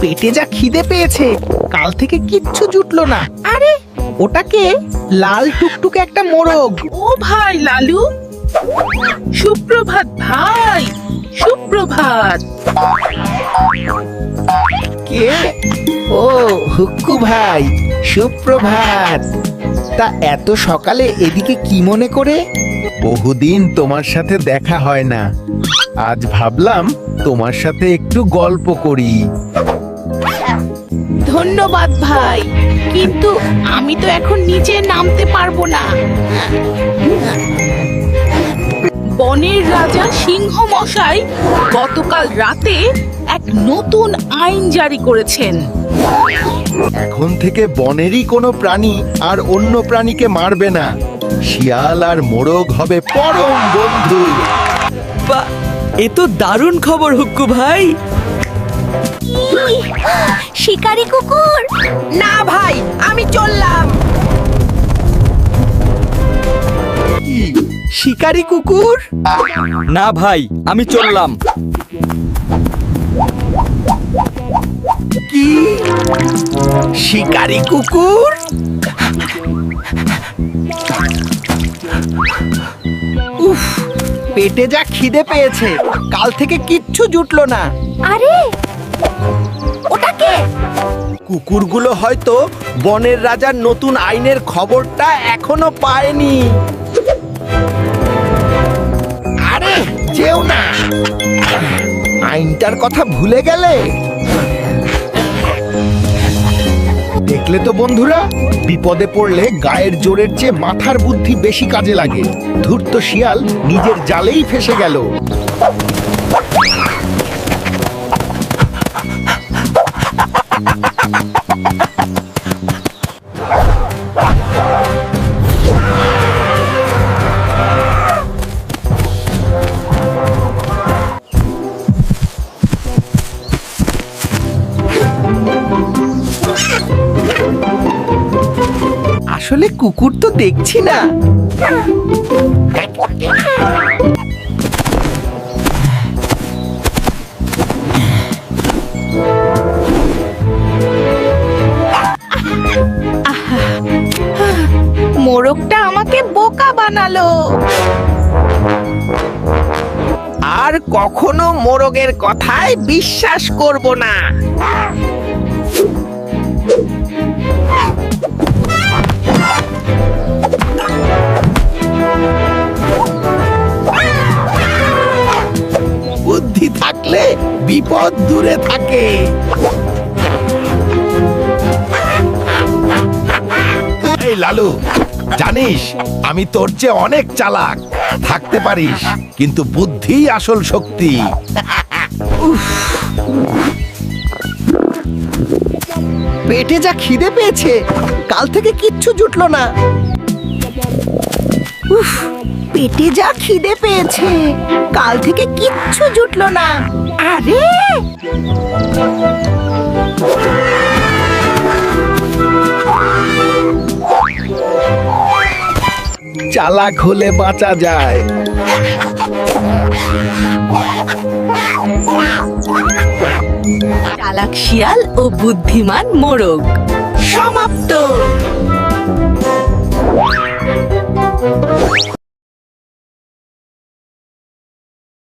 পেটে যা খিদে পেয়েছে, কাল থেকে কিচ্ছু জুটলো না। আরে ওটাকে লাল টুকটুকে একটা মোরগ। ও ভাই লালু, সুপ্রভাত ভাই, সুপ্রভাত। কে? ও হুক্কু ভাই, সুপ্রভাত। তা এত সকালে এদিকে কি মনে করে? বহুদিন তোমার সাথে দেখা হয় না, আজ ভাবলাম তোমার সাথে একটু গল্প করি। ধন্যবাদ ভাই, কিন্তু আমি তো এখন নিচে নামতে পারবো না। বনের রাজা সিংহ মশাই গতকাল রাতে এক নতুন আইন জারি করেছেন। এখন থেকে বনেরই কোনো প্রাণী আর অন্য প্রাণীকে মারবে না। শিয়াল আর মোরগ হবে পরম বন্ধু। বাহ, এ তো দারুণ খবর হুক্কু ভাই। শিকারি কুকুর। না ভাই, আমি চললাম। শিকারি কুকুর? না ভাই, আমি চললাম। কি শিকারি কুকুর? উফ, পেটে যা খিদে পেয়েছে, কাল থেকে কিচ্ছু জুটলো না। আরে ওটাকে কুকুরগুলো হয়তো বনের রাজার নতুন আইনের খবরটা এখনো পায়নি। আরে যেও না, আইনটার কথা ভুলে গেলে। দেখলে তো বন্ধুরা, বিপদে পড়লে গায়ের জোরের চেয়ে মাথার বুদ্ধি বেশি কাজে লাগে। ধূর্ত শিয়াল নিজের জালেই ফেসে গেল। আসলে কুকুর তো দেখছি না। মোরগটা আমাকে বোকা বানালো। আর কখনো মোরগের কথায় বিশ্বাস করব না। বুদ্ধি থাকলে বিপদ দূরে থাকে। এই লালু, জানিস আমি তোর চেয়ে অনেক চালাক। থাকতে পারিস, কিন্তু বুদ্ধিই আসল শক্তি। পেটে যা খিদে পেয়েছে, কাল থেকে কিচ্ছু জুটলো না। উফ, পেটে যা খিদে পেয়েছে, কাল থেকে কিচ্ছু জুটলো না। আরে চালাক হলে বাঁচা যায়। চালাক শিয়াল ও বুদ্ধিমান মোরগ। সমাপ্ত।